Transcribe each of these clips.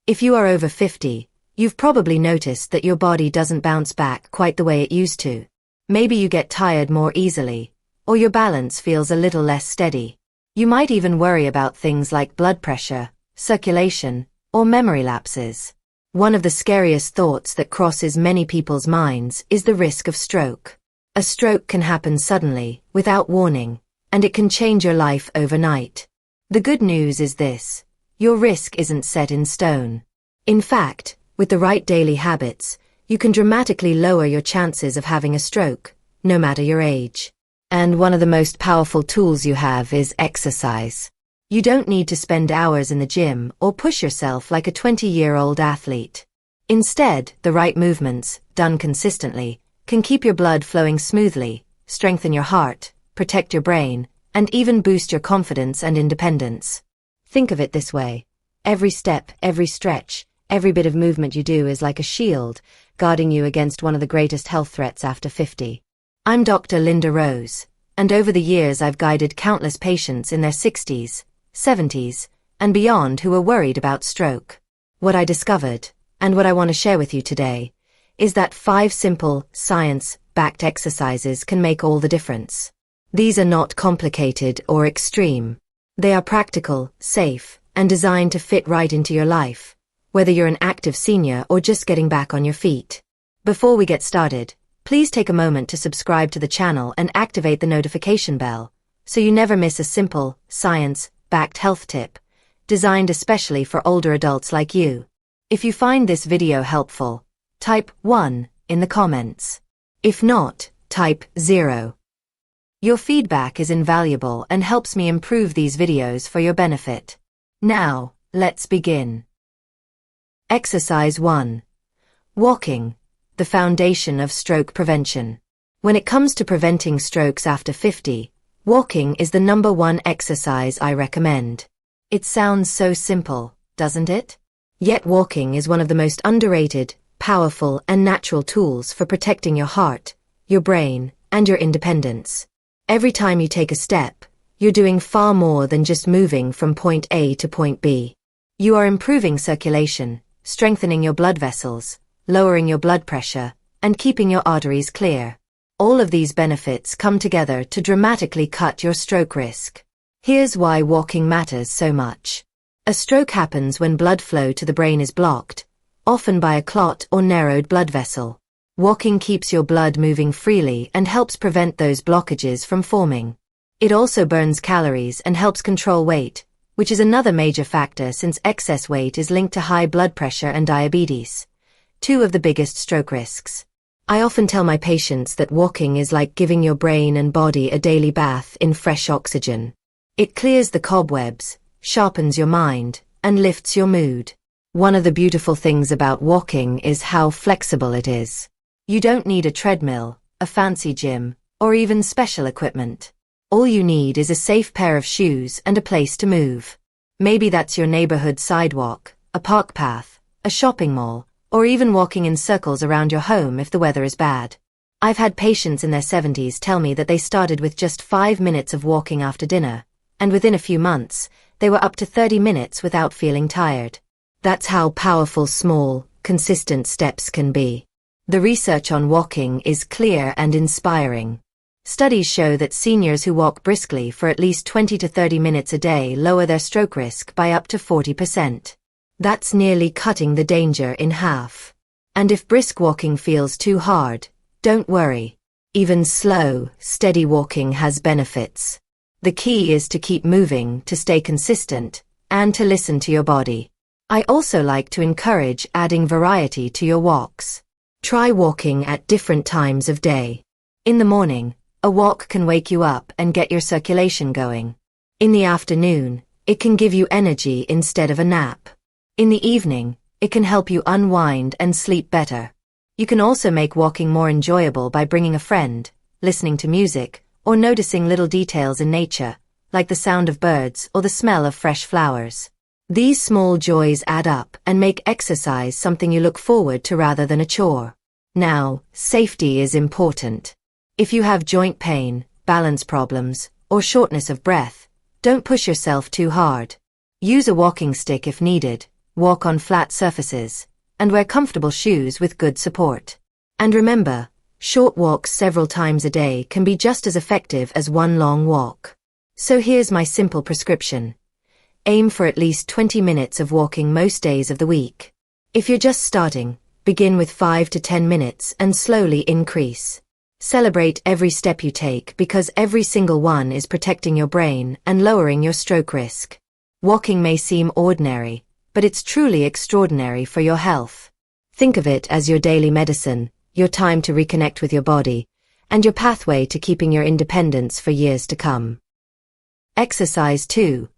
If you are over 50, you've probably noticed that your body doesn't bounce back quite the way it used to. Maybe you get tired more easily, or your balance feels a little less steady. You might even worry about things like blood pressure, circulation, or memory lapses. One of the scariest thoughts that crosses many people's minds is the risk of stroke. A stroke can happen suddenly, without warning, and it can change your life overnight. The good news is this: your risk isn't set in stone. In fact, with the right daily habits, you can dramatically lower your chances of having a stroke, no matter your age. And one of the most powerful tools you have is exercise. You don't need to spend hours in the gym or push yourself like a 20-year-old athlete. Instead, the right movements, done consistently, can keep your blood flowing smoothly, strengthen your heart, protect your brain, and even boost your confidence and independence. Think of it this way: every step, every stretch, every bit of movement you do is like a shield, guarding you against one of the greatest health threats after 50. I'm Dr. Linda Rose, and over the years I've guided countless patients in their 60s, 70s, and beyond who are worried about stroke. What I discovered, and what I want to share with you today, is that 5 simple, science-backed exercises can make all the difference. These are not complicated or extreme. They are practical, safe, and designed to fit right into your life, whether you're an active senior or just getting back on your feet. Before we get started, please take a moment to subscribe to the channel and activate the notification bell, so you never miss a simple, science-backed health tip, designed especially for older adults like you. If you find this video helpful, type 1 in the comments. If not, type 0. Your feedback is invaluable and helps me improve these videos for your benefit. Now, let's begin. Exercise 1. Walking, the foundation of stroke prevention. When it comes to preventing strokes after 50, walking is the #1 exercise I recommend. It sounds so simple, doesn't it? Yet walking is one of the most underrated, powerful, and natural tools for protecting your heart, your brain, and your independence. Every time you take a step, you're doing far more than just moving from point A to point B. You are improving circulation, strengthening your blood vessels, lowering your blood pressure, and keeping your arteries clear. All of these benefits come together to dramatically cut your stroke risk. Here's why walking matters so much. A stroke happens when blood flow to the brain is blocked, often by a clot or narrowed blood vessel. Walking keeps your blood moving freely and helps prevent those blockages from forming. It also burns calories and helps control weight, which is another major factor since excess weight is linked to high blood pressure and diabetes, 2 of the biggest stroke risks. I often tell my patients that walking is like giving your brain and body a daily bath in fresh oxygen. It clears the cobwebs, sharpens your mind, and lifts your mood. One of the beautiful things about walking is how flexible it is. You don't need a treadmill, a fancy gym, or even special equipment. All you need is a safe pair of shoes and a place to move. Maybe that's your neighborhood sidewalk, a park path, a shopping mall, or even walking in circles around your home if the weather is bad. I've had patients in their 70s tell me that they started with just 5 minutes of walking after dinner, and within a few months, they were up to 30 minutes without feeling tired. That's how powerful small, consistent steps can be. The research on walking is clear and inspiring. Studies show that seniors who walk briskly for at least 20 to 30 minutes a day lower their stroke risk by up to 40%. That's nearly cutting the danger in half. And if brisk walking feels too hard, don't worry. Even slow, steady walking has benefits. The key is to keep moving, to stay consistent, and to listen to your body. I also like to encourage adding variety to your walks. Try walking at different times of day. In the morning, a walk can wake you up and get your circulation going. In the afternoon, it can give you energy instead of a nap. In the evening, it can help you unwind and sleep better. You can also make walking more enjoyable by bringing a friend, listening to music, or noticing little details in nature, like the sound of birds or the smell of fresh flowers. These small joys add up and make exercise something you look forward to rather than a chore. Now, safety is important. If you have joint pain, balance problems, or shortness of breath, don't push yourself too hard. Use a walking stick if needed, walk on flat surfaces, and wear comfortable shoes with good support. And remember, short walks several times a day can be just as effective as one long walk. So here's my simple prescription. Aim for at least 20 minutes of walking most days of the week. If you're just starting, begin with 5 to 10 minutes and slowly increase. Celebrate every step you take because every single one is protecting your brain and lowering your stroke risk. Walking may seem ordinary, but it's truly extraordinary for your health. Think of it as your daily medicine, your time to reconnect with your body, and your pathway to keeping your independence for years to come. Exercise 2.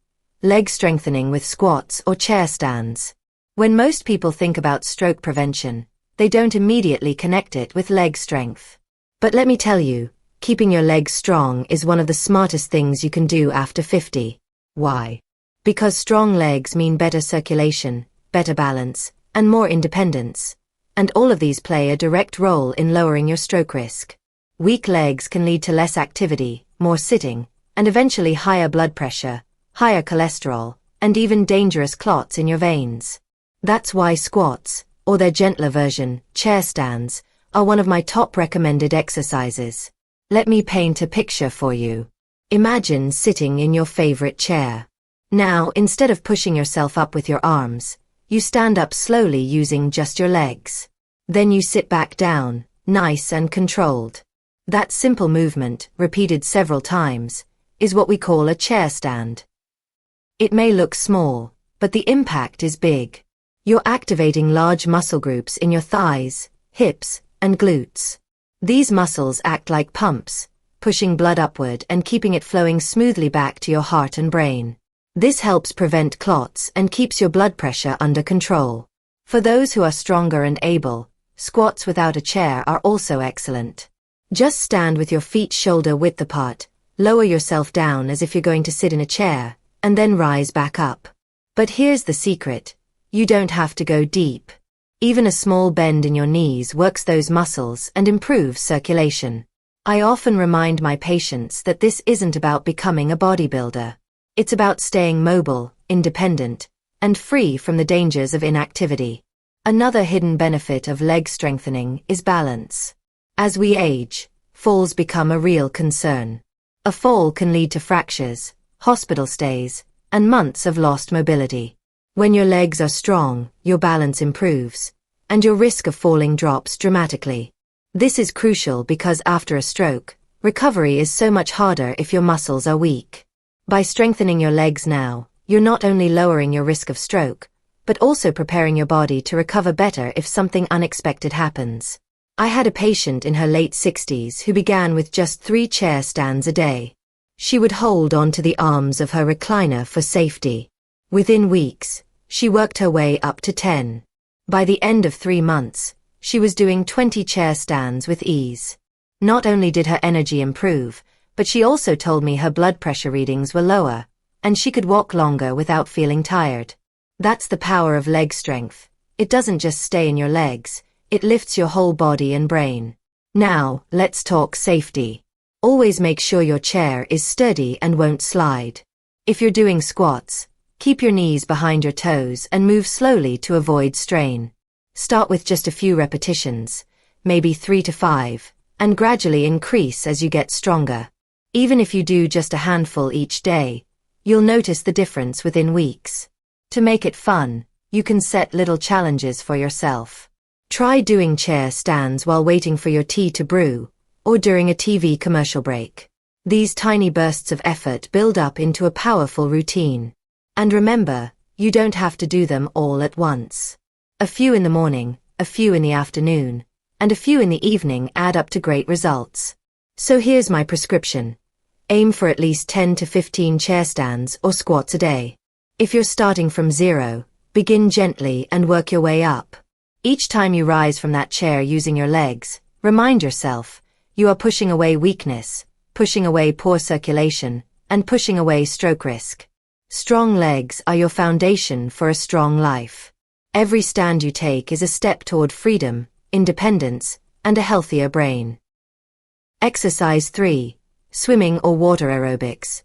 Leg strengthening with squats or chair stands. When most people think about stroke prevention, they don't immediately connect it with leg strength. But let me tell you, keeping your legs strong is one of the smartest things you can do after 50. Why? Because strong legs mean better circulation, better balance, and more independence. And all of these play a direct role in lowering your stroke risk. Weak legs can lead to less activity, more sitting, and eventually higher blood pressure, higher cholesterol, and even dangerous clots in your veins. That's why squats, or their gentler version, chair stands, are one of my top recommended exercises. Let me paint a picture for you. Imagine sitting in your favorite chair. Now, instead of pushing yourself up with your arms, you stand up slowly using just your legs. Then you sit back down, nice and controlled. That simple movement, repeated several times, is what we call a chair stand. It may look small, but the impact is big. You're activating large muscle groups in your thighs, hips, and glutes. These muscles act like pumps, pushing blood upward and keeping it flowing smoothly back to your heart and brain. This helps prevent clots and keeps your blood pressure under control. For those who are stronger and able, squats without a chair are also excellent. Just stand with your feet shoulder width apart, lower yourself down as if you're going to sit in a chair, and then rise back up. But here's the secret. You don't have to go deep. Even a small bend in your knees works those muscles and improves circulation. I often remind my patients that this isn't about becoming a bodybuilder. It's about staying mobile, independent, and free from the dangers of inactivity. Another hidden benefit of leg strengthening is balance. As we age, falls become a real concern. A fall can lead to fractures, hospital stays, and months of lost mobility. When your legs are strong, your balance improves, and your risk of falling drops dramatically. This is crucial because after a stroke, recovery is so much harder if your muscles are weak. By strengthening your legs now, you're not only lowering your risk of stroke, but also preparing your body to recover better if something unexpected happens. I had a patient in her late 60s who began with just 3 chair stands a day. She would hold onto the arms of her recliner for safety. Within weeks, she worked her way up to 10. By the end of 3 months, she was doing 20 chair stands with ease. Not only did her energy improve, but she also told me her blood pressure readings were lower, and she could walk longer without feeling tired. That's the power of leg strength. It doesn't just stay in your legs, it lifts your whole body and brain. Now, let's talk safety. Always make sure your chair is sturdy and won't slide. If you're doing squats, keep your knees behind your toes and move slowly to avoid strain. Start with just a few repetitions, maybe 3 to 5, and gradually increase as you get stronger. Even if you do just a handful each day, you'll notice the difference within weeks. To make it fun, you can set little challenges for yourself. Try doing chair stands while waiting for your tea to brew, or during a TV commercial break. These tiny bursts of effort build up into a powerful routine. And remember, you don't have to do them all at once. A few in the morning, a few in the afternoon, and a few in the evening add up to great results. So here's my prescription. Aim for at least 10 to 15 chair stands or squats a day. If you're starting from 0, begin gently and work your way up. Each time you rise from that chair using your legs, remind yourself, you are pushing away weakness, pushing away poor circulation, and pushing away stroke risk. Strong legs are your foundation for a strong life. Every stand you take is a step toward freedom, independence, and a healthier brain. Exercise 3. Swimming or water aerobics.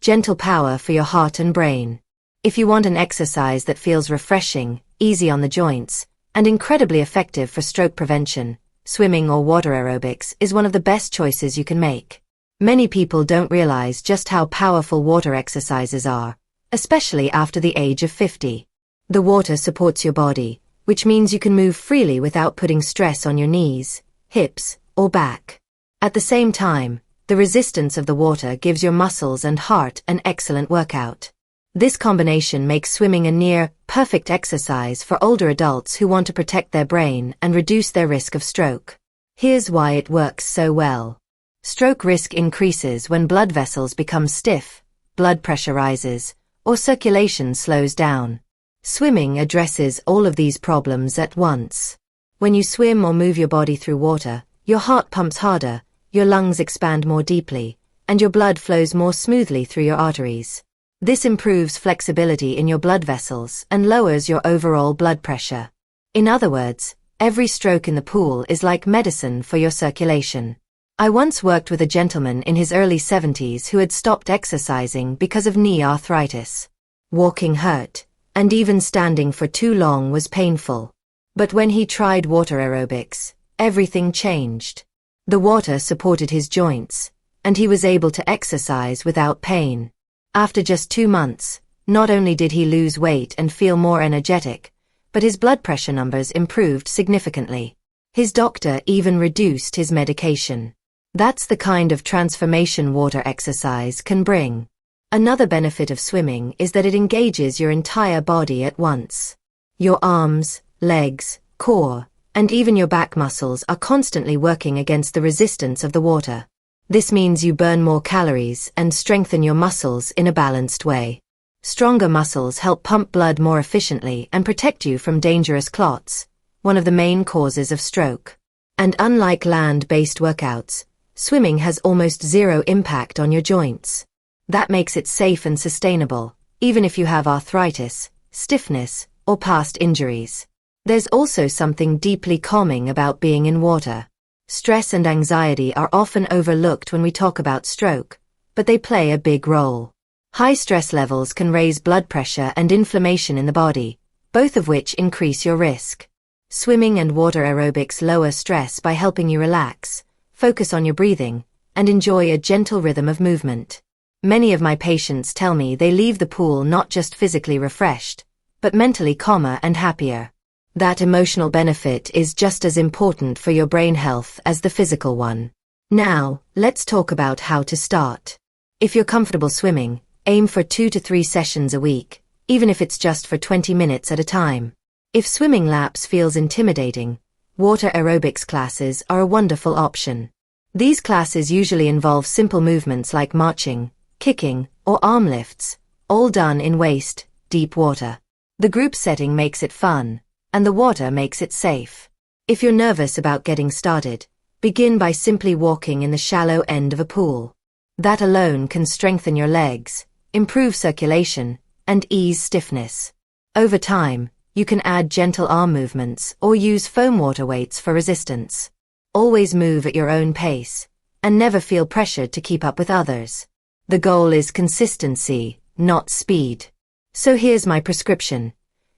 Gentle power for your heart and brain. If you want an exercise that feels refreshing, easy on the joints, and incredibly effective for stroke prevention, swimming or water aerobics is one of the best choices you can make. Many people don't realize just how powerful water exercises are, especially after the age of 50. The water supports your body, which means you can move freely without putting stress on your knees, hips, or back. At the same time, the resistance of the water gives your muscles and heart an excellent workout. This combination makes swimming a near-perfect exercise for older adults who want to protect their brain and reduce their risk of stroke. Here's why it works so well. Stroke risk increases when blood vessels become stiff, blood pressure rises, or circulation slows down. Swimming addresses all of these problems at once. When you swim or move your body through water, your heart pumps harder, your lungs expand more deeply, and your blood flows more smoothly through your arteries. This improves flexibility in your blood vessels and lowers your overall blood pressure. In other words, every stroke in the pool is like medicine for your circulation. I once worked with a gentleman in his early 70s who had stopped exercising because of knee arthritis. Walking hurt, and even standing for too long was painful. But when he tried water aerobics, everything changed. The water supported his joints, and he was able to exercise without pain. After just 2 months, not only did he lose weight and feel more energetic, but his blood pressure numbers improved significantly. His doctor even reduced his medication. That's the kind of transformation water exercise can bring. Another benefit of swimming is that it engages your entire body at once. Your arms, legs, core, and even your back muscles are constantly working against the resistance of the water. This means you burn more calories and strengthen your muscles in a balanced way. Stronger muscles help pump blood more efficiently and protect you from dangerous clots, one of the main causes of stroke. And unlike land-based workouts, swimming has almost zero impact on your joints. That makes it safe and sustainable, even if you have arthritis, stiffness, or past injuries. There's also something deeply calming about being in water. Stress and anxiety are often overlooked when we talk about stroke, but they play a big role. High stress levels can raise blood pressure and inflammation in the body, both of which increase your risk. Swimming and water aerobics lower stress by helping you relax, focus on your breathing, and enjoy a gentle rhythm of movement. Many of my patients tell me they leave the pool not just physically refreshed, but mentally calmer and happier. That emotional benefit is just as important for your brain health as the physical one. Now, let's talk about how to start. If you're comfortable swimming, aim for 2 to 3 sessions a week, even if it's just for 20 minutes at a time. If swimming laps feels intimidating, water aerobics classes are a wonderful option. These classes usually involve simple movements like marching, kicking, or arm lifts, all done in waist-deep water. The group setting makes it fun, and the water makes it safe. If you're nervous about getting started, begin by simply walking in the shallow end of a pool. That alone can strengthen your legs, improve circulation, and ease stiffness. Over time, you can add gentle arm movements or use foam water weights for resistance. Always move at your own pace, and never feel pressured to keep up with others. The goal is consistency, not speed. So here's my prescription.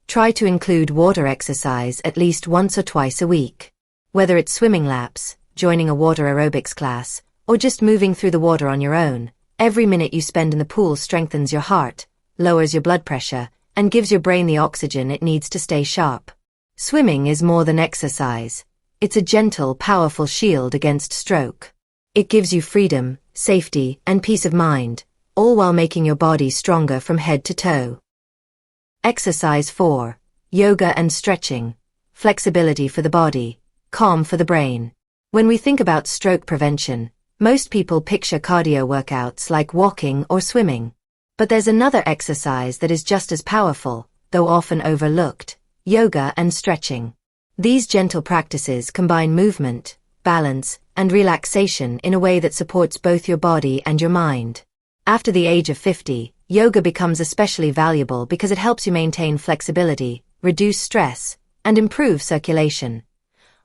Try to include water exercise at least once or twice a week. Whether it's swimming laps, joining a water aerobics class, or just moving through the water on your own, every minute you spend in the pool strengthens your heart, lowers your blood pressure, and gives your brain the oxygen it needs to stay sharp. Swimming is more than exercise. It's a gentle, powerful shield against stroke. It gives you freedom, safety, and peace of mind, all while making your body stronger from head to toe. Exercise 4. Yoga and stretching. Flexibility for the body, calm for the brain. When we think about stroke prevention, most people picture cardio workouts like walking or swimming. But there's another exercise that is just as powerful, though often overlooked: yoga and stretching. These gentle practices combine movement, balance, and relaxation in a way that supports both your body and your mind. After the age of 50, yoga becomes especially valuable because it helps you maintain flexibility, reduce stress, and improve circulation.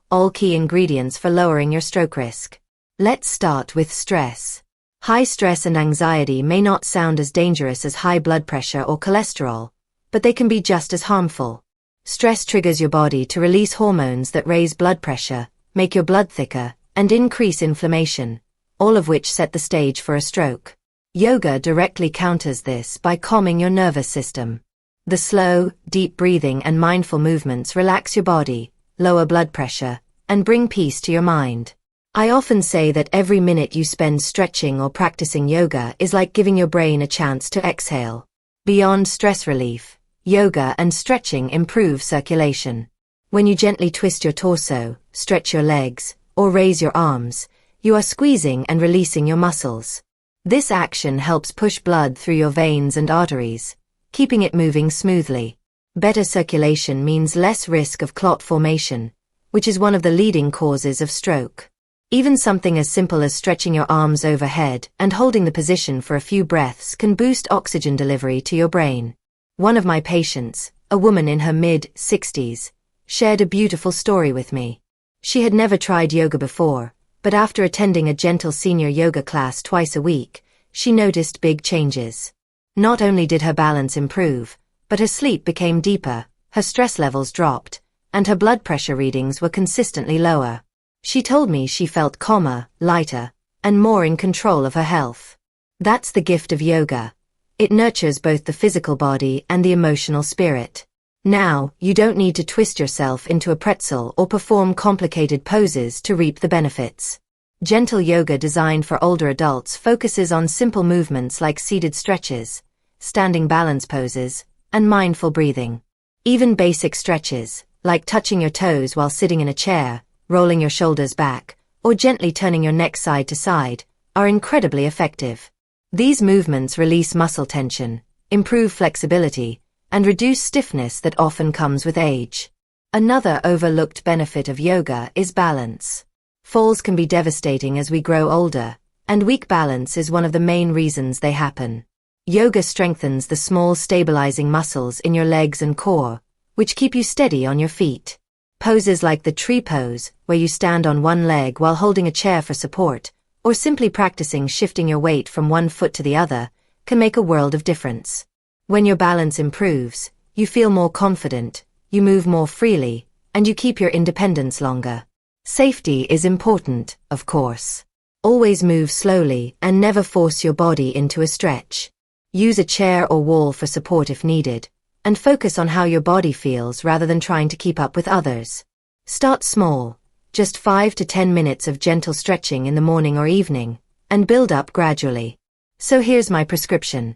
All key ingredients for lowering your stroke risk. Let's start with stress. High stress and anxiety may not sound as dangerous as high blood pressure or cholesterol, but they can be just as harmful. Stress triggers your body to release hormones that raise blood pressure, make your blood thicker, and increase inflammation, all of which set the stage for a stroke. Yoga directly counters this by calming your nervous system. The slow, deep breathing and mindful movements relax your body, lower blood pressure, and bring peace to your mind. I often say that every minute you spend stretching or practicing yoga is like giving your brain a chance to exhale. Beyond stress relief, yoga and stretching improve circulation. When you gently twist your torso, stretch your legs, or raise your arms, you are squeezing and releasing your muscles. This action helps push blood through your veins and arteries, keeping it moving smoothly. Better circulation means less risk of clot formation, which is one of the leading causes of stroke. Even something as simple as stretching your arms overhead and holding the position for a few breaths can boost oxygen delivery to your brain. One of my patients, a woman in her mid-60s, shared a beautiful story with me. She had never tried yoga before, but after attending a gentle senior yoga class twice a week, she noticed big changes. Not only did her balance improve, but her sleep became deeper, her stress levels dropped, and her blood pressure readings were consistently lower. She told me she felt calmer, lighter, and more in control of her health. That's the gift of yoga. It nurtures both the physical body and the emotional spirit. Now, you don't need to twist yourself into a pretzel or perform complicated poses to reap the benefits. Gentle yoga designed for older adults focuses on simple movements like seated stretches, standing balance poses, and mindful breathing. Even basic stretches, like touching your toes while sitting in a chair, rolling your shoulders back, or gently turning your neck side to side, are incredibly effective. These movements release muscle tension, improve flexibility, and reduce stiffness that often comes with age. Another overlooked benefit of yoga is balance. Falls can be devastating as we grow older, and weak balance is one of the main reasons they happen. Yoga strengthens the small stabilizing muscles in your legs and core, which keep you steady on your feet. Poses like the tree pose, where you stand on one leg while holding a chair for support, or simply practicing shifting your weight from one foot to the other, can make a world of difference. When your balance improves, you feel more confident, you move more freely, and you keep your independence longer. Safety is important, of course. Always move slowly and never force your body into a stretch. Use a chair or wall for support if needed, and focus on how your body feels rather than trying to keep up with others. Start small, just 5 to 10 minutes of gentle stretching in the morning or evening, and build up gradually. So here's my prescription.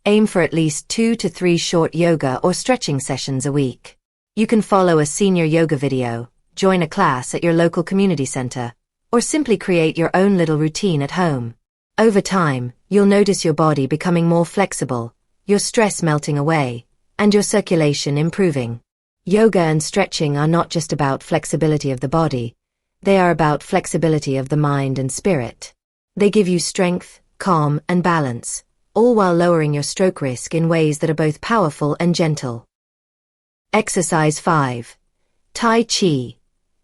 Aim for at least 2 to 3 short yoga or stretching sessions a week. You can follow a senior yoga video, join a class at your local community center, or simply create your own little routine at home. Over time, you'll notice your body becoming more flexible, your stress melting away, and your circulation improving. Yoga and stretching are not just about flexibility of the body, they are about flexibility of the mind and spirit. They give you strength, calm, and balance, all while lowering your stroke risk in ways that are both powerful and gentle. Exercise 5. Tai Chi.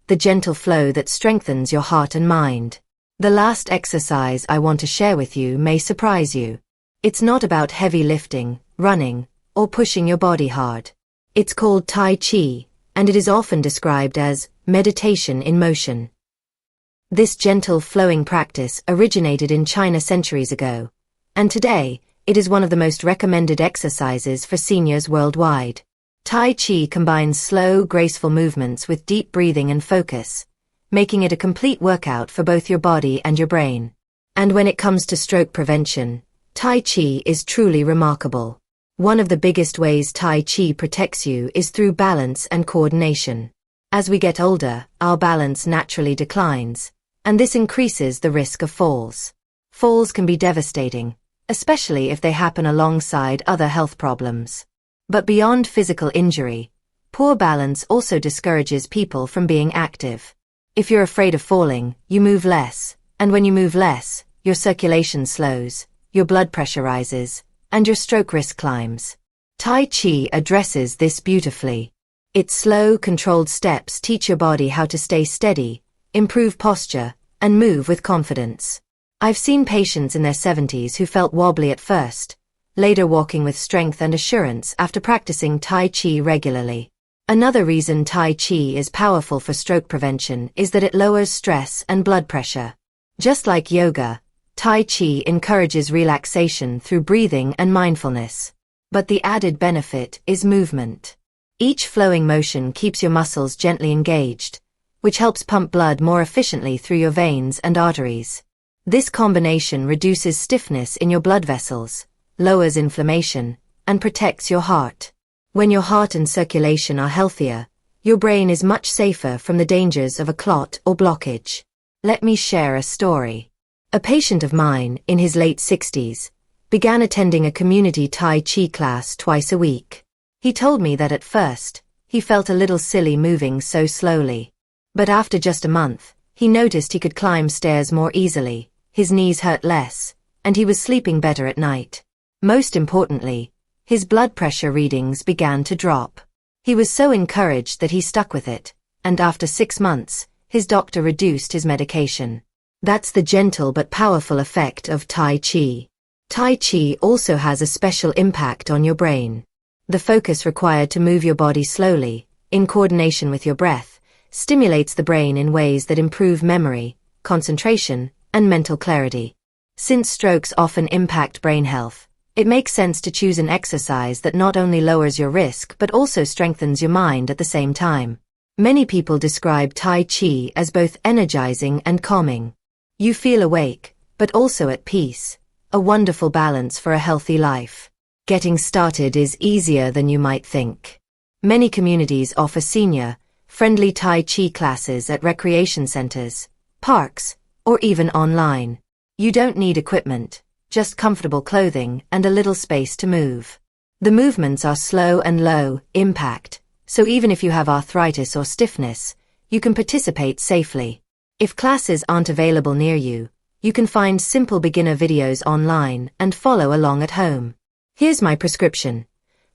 The gentle flow that strengthens your heart and mind. The last exercise I want to share with you may surprise you. It's not about heavy lifting, running, or pushing your body hard. It's called Tai Chi, and it is often described as meditation in motion. This gentle flowing practice originated in China centuries ago, and today, it is one of the most recommended exercises for seniors worldwide. Tai Chi combines slow, graceful movements with deep breathing and focus, making it a complete workout for both your body and your brain. And when it comes to stroke prevention, Tai Chi is truly remarkable. One of the biggest ways Tai Chi protects you is through balance and coordination. As we get older, our balance naturally declines, and this increases the risk of falls. Falls can be devastating, especially if they happen alongside other health problems. But beyond physical injury, poor balance also discourages people from being active. If you're afraid of falling, you move less, and when you move less, your circulation slows, your blood pressure rises, and your stroke risk climbs. Tai Chi addresses this beautifully. Its slow, controlled steps teach your body how to stay steady, improve posture, and move with confidence. I've seen patients in their 70s who felt wobbly at first, later walking with strength and assurance after practicing Tai Chi regularly. Another reason Tai Chi is powerful for stroke prevention is that it lowers stress and blood pressure. Just like yoga, Tai Chi encourages relaxation through breathing and mindfulness. But the added benefit is movement. Each flowing motion keeps your muscles gently engaged, which helps pump blood more efficiently through your veins and arteries. This combination reduces stiffness in your blood vessels, lowers inflammation, and protects your heart. When your heart and circulation are healthier, your brain is much safer from the dangers of a clot or blockage. Let me share a story. A patient of mine, in his late 60s, began attending a community Tai Chi class twice a week. He told me that at first, he felt a little silly moving so slowly. But after just a month, he noticed he could climb stairs more easily, his knees hurt less, and he was sleeping better at night. Most importantly, his blood pressure readings began to drop. He was so encouraged that he stuck with it, and after 6 months, his doctor reduced his medication. That's the gentle but powerful effect of Tai Chi. Tai Chi also has a special impact on your brain. The focus required to move your body slowly, in coordination with your breath, stimulates the brain in ways that improve memory, concentration, and mental clarity. Since strokes often impact brain health, it makes sense to choose an exercise that not only lowers your risk but also strengthens your mind at the same time. Many people describe Tai Chi as both energizing and calming. You feel awake, but also at peace, a wonderful balance for a healthy life. Getting started is easier than you might think. Many communities offer senior, friendly Tai Chi classes at recreation centers, parks, or even online. You don't need equipment, just comfortable clothing and a little space to move. The movements are slow and low impact, so even if you have arthritis or stiffness, you can participate safely. If classes aren't available near you, you can find simple beginner videos online and follow along at home. Here's my prescription.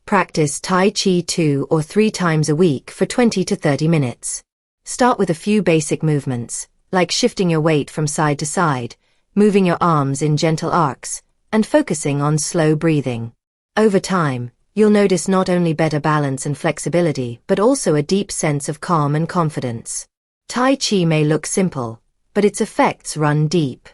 Practice Tai Chi 2 or 3 times a week for 20 to 30 minutes. Start with a few basic movements, like shifting your weight from side to side, moving your arms in gentle arcs, and focusing on slow breathing. Over time, you'll notice not only better balance and flexibility, but also a deep sense of calm and confidence. Tai Chi may look simple, but its effects run deep.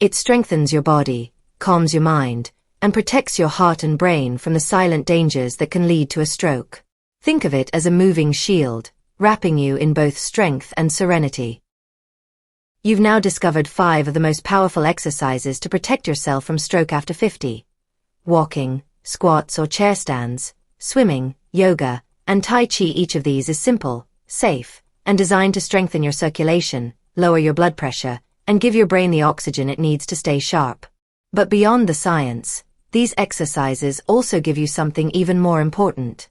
It strengthens your body, calms your mind, and protects your heart and brain from the silent dangers that can lead to a stroke. Think of it as a moving shield, wrapping you in both strength and serenity. You've now discovered 5 of the most powerful exercises to protect yourself from stroke after 50. Walking, squats or chair stands, swimming, yoga, and Tai Chi. Each of these is simple, safe, and designed to strengthen your circulation, lower your blood pressure, and give your brain the oxygen it needs to stay sharp. But beyond the science, these exercises also give you something even more important.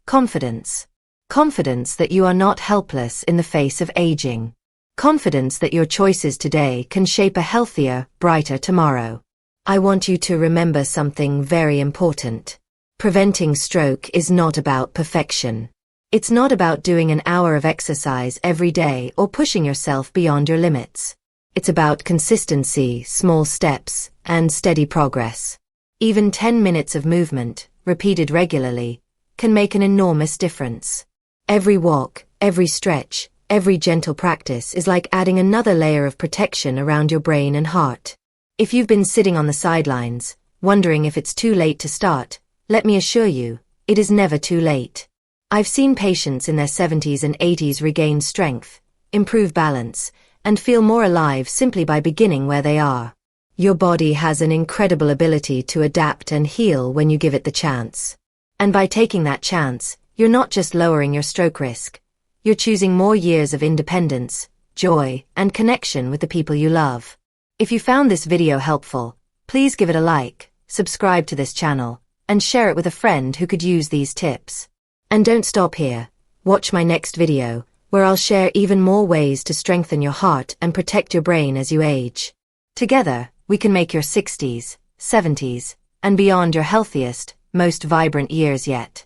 Confidence. Confidence that you are not helpless in the face of aging. Confidence that your choices today can shape a healthier, brighter tomorrow. I want you to remember something very important. Preventing stroke is not about perfection. It's not about doing an hour of exercise every day or pushing yourself beyond your limits. It's about consistency, small steps, and steady progress. Even 10 minutes of movement, repeated regularly, can make an enormous difference. Every walk, every stretch, every gentle practice is like adding another layer of protection around your brain and heart. If you've been sitting on the sidelines, wondering if it's too late to start, let me assure you, it is never too late. I've seen patients in their 70s and 80s regain strength, improve balance, and feel more alive simply by beginning where they are. Your body has an incredible ability to adapt and heal when you give it the chance. And by taking that chance, you're not just lowering your stroke risk. You're choosing more years of independence, joy, and connection with the people you love. If you found this video helpful, please give it a like, subscribe to this channel, and share it with a friend who could use these tips. And don't stop here. Watch my next video, where I'll share even more ways to strengthen your heart and protect your brain as you age. Together, we can make your 60s, 70s, and beyond your healthiest, most vibrant years yet.